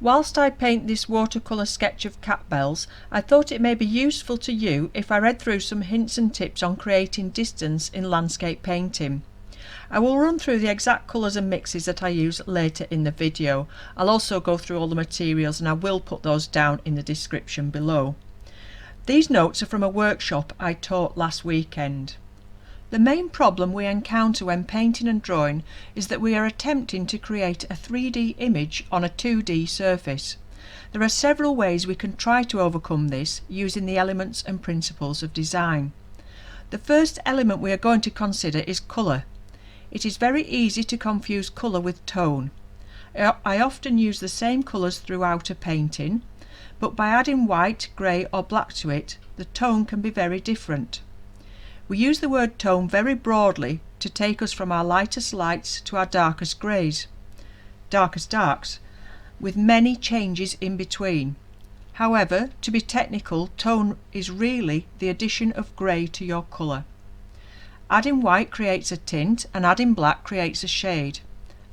Whilst I paint this watercolour sketch of Catbells, I thought it may be useful to you if I read through some hints and tips on creating distance in landscape painting. I will run through the exact colours and mixes that I use later in the video. I'll also go through all the materials, and I will put those down in the description below. These notes are from a workshop I taught last weekend. The main problem we encounter when painting and drawing is that we are attempting to create a 3D image on a 2D surface. There are several ways we can try to overcome this using the elements and principles of design. The first element we are going to consider is colour. It is very easy to confuse colour with tone. I often use the same colours throughout a painting, but by adding white, grey or black to it, the tone can be very different. We use the word tone very broadly to take us from our lightest lights to our darkest greys, darkest darks, with many changes in between. However, to be technical, tone is really the addition of grey to your colour. Adding white creates a tint and adding black creates a shade.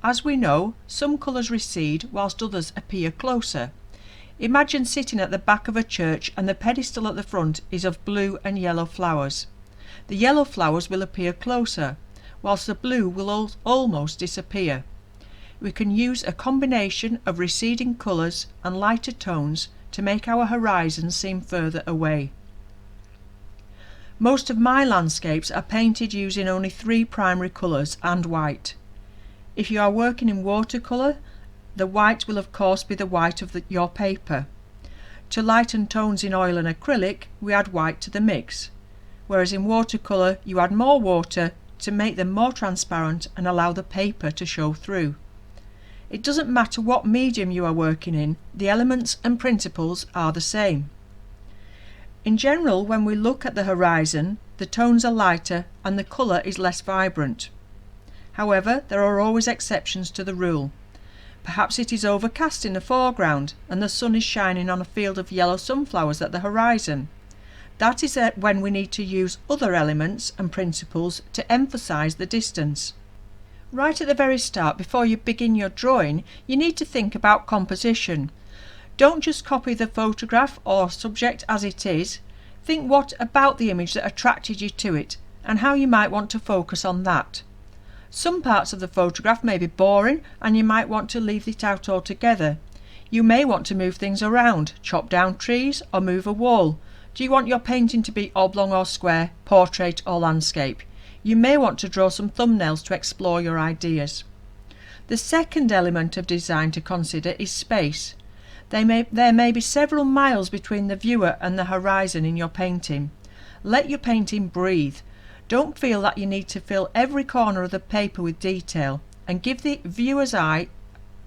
As we know, some colours recede whilst others appear closer. Imagine sitting at the back of a church and the pedestal at the front is of blue and yellow flowers. The yellow flowers will appear closer, whilst the blue will almost disappear. We can use a combination of receding colours and lighter tones to make our horizon seem further away. Most of my landscapes are painted using only 3 primary colours and white. If you are working in watercolour, the white will of course be the white of your paper. To lighten tones in oil and acrylic, we add white to the mix, whereas in watercolour you add more water to make them more transparent and allow the paper to show through. It doesn't matter what medium you are working in, the elements and principles are the same. In general, when we look at the horizon, the tones are lighter and the colour is less vibrant. However, there are always exceptions to the rule. Perhaps it is overcast in the foreground and the sun is shining on a field of yellow sunflowers at the horizon. That is when we need to use other elements and principles to emphasise the distance. Right at the very start, before you begin your drawing, you need to think about composition. Don't just copy the photograph or subject as it is. Think what about the image that attracted you to it and how you might want to focus on that. Some parts of the photograph may be boring and you might want to leave it out altogether. You may want to move things around, chop down trees or move a wall. Do you want your painting to be oblong or square, portrait or landscape? You may want to draw some thumbnails to explore your ideas. The second element of design to consider is space. There may be several miles between the viewer and the horizon in your painting. Let your painting breathe. Don't feel that you need to fill every corner of the paper with detail, and give the viewer's eye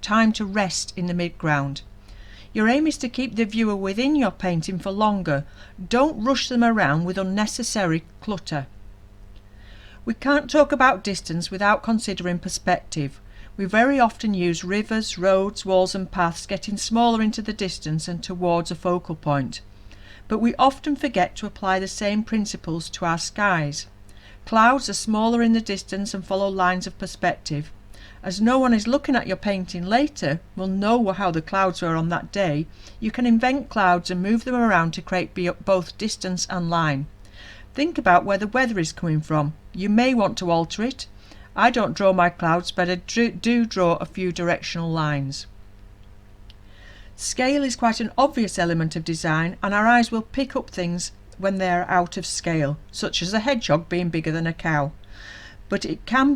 time to rest in the midground. Your aim is to keep the viewer within your painting for longer. Don't rush them around with unnecessary clutter. We can't talk about distance without considering perspective. We very often use rivers, roads, walls and paths getting smaller into the distance and towards a focal point. But we often forget to apply the same principles to our skies. Clouds are smaller in the distance and follow lines of perspective. As no one is looking at your painting later will know how the clouds were on that day, you can invent clouds and move them around to create both distance and line. Think about where the weather is coming from. You may want to alter it. I don't draw my clouds, but I do draw a few directional lines. Scale is quite an obvious element of design, and our eyes will pick up things when they are out of scale, such as a hedgehog being bigger than a cow. But it can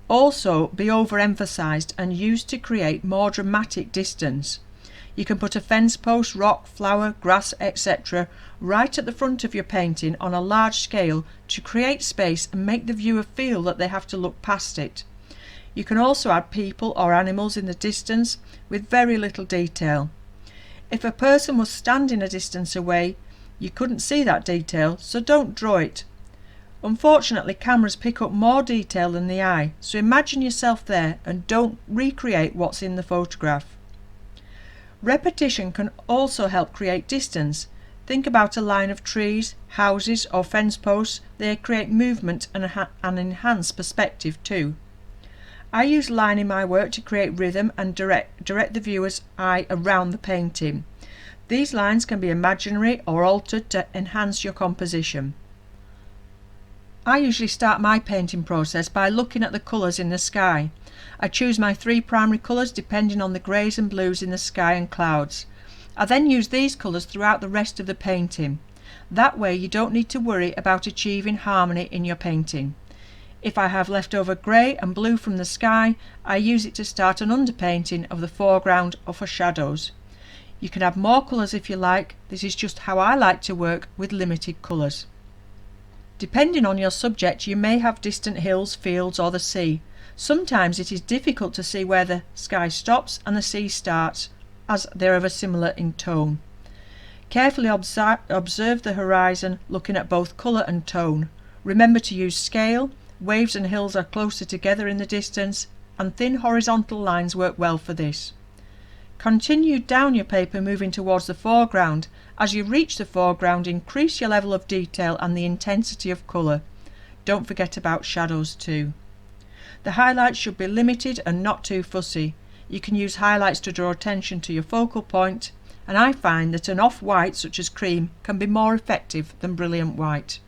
also be overemphasised and used to create more dramatic distance. You can put a fence post, rock, flower, grass, etc. right at the front of your painting on a large scale to create space and make the viewer feel that they have to look past it. You can also add people or animals in the distance with very little detail. If a person was standing a distance away, you couldn't see that detail, so don't draw it. Unfortunately, cameras pick up more detail than the eye, so imagine yourself there and don't recreate what's in the photograph. Repetition can also help create distance. Think about a line of trees, houses or fence posts. They create movement and enhance perspective too. I use line in my work to create rhythm and direct the viewer's eye around the painting. These lines can be imaginary or altered to enhance your composition. I usually start my painting process by looking at the colours in the sky. I choose my 3 primary colours depending on the greys and blues in the sky and clouds. I then use these colours throughout the rest of the painting. That way you don't need to worry about achieving harmony in your painting. If I have leftover grey and blue from the sky, I use it to start an underpainting of the foreground or for shadows. You can add more colours if you like. This is just how I like to work with limited colours. Depending on your subject, you may have distant hills, fields or the sea. Sometimes it is difficult to see where the sky stops and the sea starts, as they are similar in tone. Carefully observe the horizon, looking at both colour and tone. Remember to use scale. Waves and hills are closer together in the distance, and thin horizontal lines work well for this. Continue down your paper, moving towards the foreground. As you reach the foreground, increase your level of detail and the intensity of colour. Don't forget about shadows too. The highlights should be limited and not too fussy. You can use highlights to draw attention to your focal point, and I find that an off-white such as cream can be more effective than brilliant white.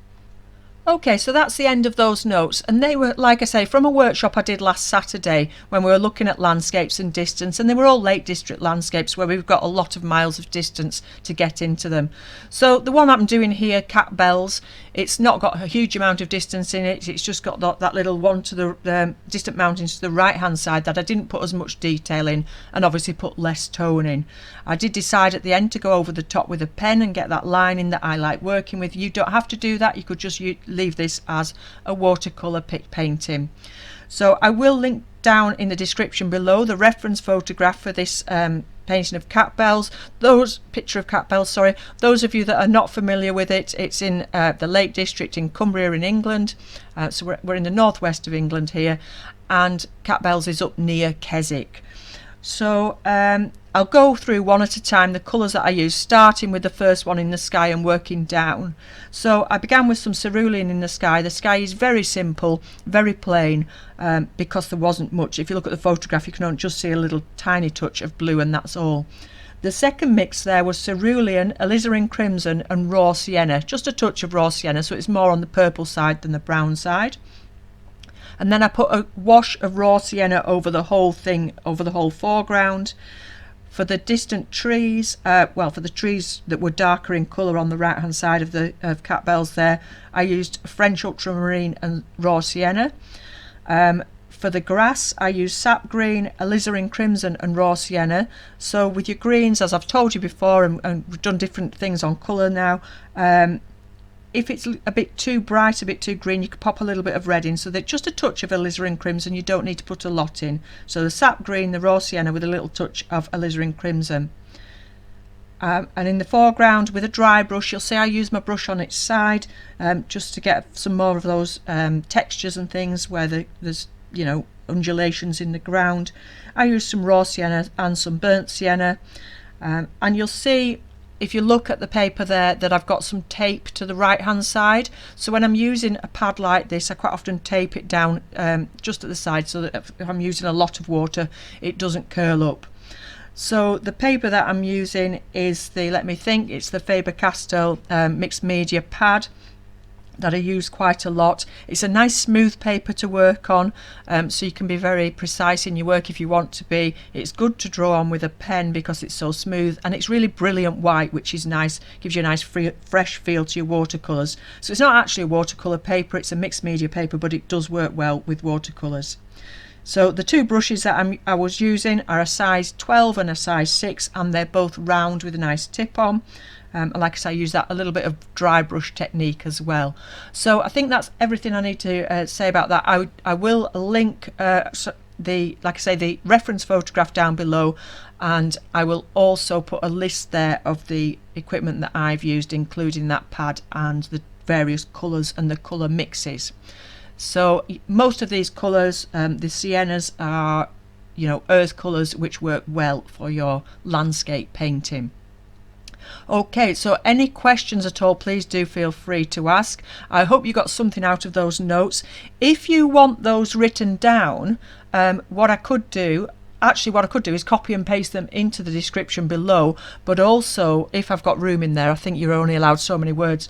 Okay, so that's the end of those notes, and they were, like I say, from a workshop I did last Saturday when we were looking at landscapes and distance, and they were all Lake District landscapes where we've got a lot of miles of distance to get into them. So the one I'm doing here, Catbells, it's not got a huge amount of distance in it. It's just got that little one to the distant mountains to the right hand side that I didn't put as much detail in, and obviously put less tone in. I did decide at the end to go over the top with a pen and get that line in that I like working with. You don't have to do that. You could just leave this as a watercolour painting. So I will link down in the description below the reference photograph for this painting of Catbells. Picture of Catbells, sorry. Those of you that are not familiar with it, it's in the Lake District in Cumbria in England. So we're in the northwest of England here, and Catbells is up near Keswick. So I'll go through one at a time the colours that I use, starting with the first one in the sky and working down. So I began with some cerulean in the sky. The sky is very simple, very plain, because there wasn't much. If you look at the photograph, you can just see a little tiny touch of blue, and that's all. The second mix there was cerulean, alizarin crimson and raw sienna, just a touch of raw sienna, so it's more on the purple side than the brown side. And then I put a wash of raw sienna over the whole thing, over the whole foreground. For the distant trees, for the trees that were darker in colour on the right hand side of Catbells there, I used French ultramarine and raw sienna. For the grass, I used sap green, alizarin crimson and raw sienna. So with your greens, as I've told you before, and we've done different things on colour now, if it's a bit too bright, a bit too green, you could pop a little bit of red in, so that just a touch of alizarin crimson, you don't need to put a lot in. So the sap green, the raw sienna with a little touch of alizarin crimson. And in the foreground with a dry brush, you'll see I use my brush on its side, just to get some more of those textures and things where there's, you know, undulations in the ground. I use some raw sienna and some burnt sienna, and you'll see, if you look at the paper there, that I've got some tape to the right hand side. So when I'm using a pad like this, I quite often tape it down just at the side, so that if I'm using a lot of water, it doesn't curl up. So the paper that I'm using is it's the Faber Castell mixed media pad that I use quite a lot. It's a nice smooth paper to work on, so you can be very precise in your work if you want to be. It's good to draw on with a pen because it's so smooth, and it's really brilliant white, which is nice, gives you a nice fresh feel to your watercolours. So it's not actually a watercolour paper, it's a mixed media paper, but it does work well with watercolours. So the two brushes that I was using are a size 12 and a size 6, and they're both round with a nice tip on. And like I say, I use that a little bit of dry brush technique as well. So I think that's everything I need to say about that. I will link the reference photograph down below, and I will also put a list there of the equipment that I've used, including that pad and the various colours and the colour mixes. So most of these colours, the siennas, are, you know, earth colours which work well for your landscape painting. Okay, so any questions at all, please do feel free to ask. I hope you got something out of those notes. If you want those written down, what I could do is copy and paste them into the description below, but also, if I've got room in there, I think you're only allowed so many words,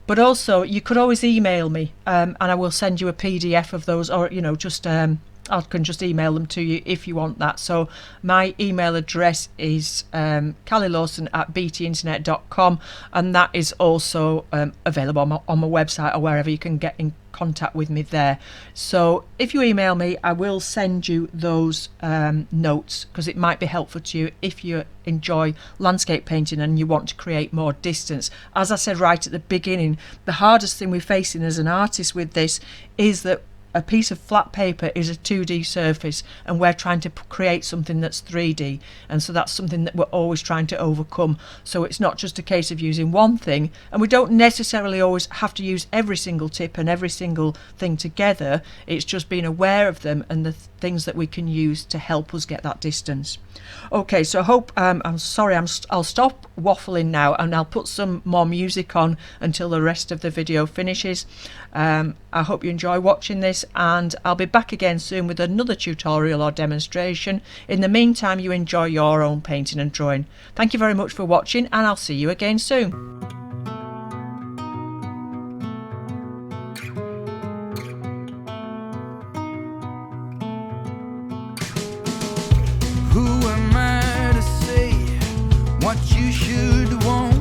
but also you could always email me, and I will send you a PDF of those, or just I can just email them to you if you want that. So my email address is callilawson@btinternet.com, and that is also available on my website or wherever. You can get in contact with me there. So if you email me, I will send you those notes, because it might be helpful to you if you enjoy landscape painting and you want to create more distance. As I said right at the beginning, the hardest thing we're facing as an artist with this is that a piece of flat paper is a 2D surface, and we're trying to create something that's 3D, and so that's something that we're always trying to overcome. So it's not just a case of using one thing, and we don't necessarily always have to use every single tip and every single thing together. It's just being aware of them and the things that we can use to help us get that distance. Okay, so I hope I'll stop waffling now, and I'll put some more music on until the rest of the video finishes. I hope you enjoy watching this, and I'll be back again soon with another tutorial or demonstration. In the meantime, you enjoy your own painting and drawing. Thank you very much for watching, and I'll see you again soon. Who am I to say what you should want?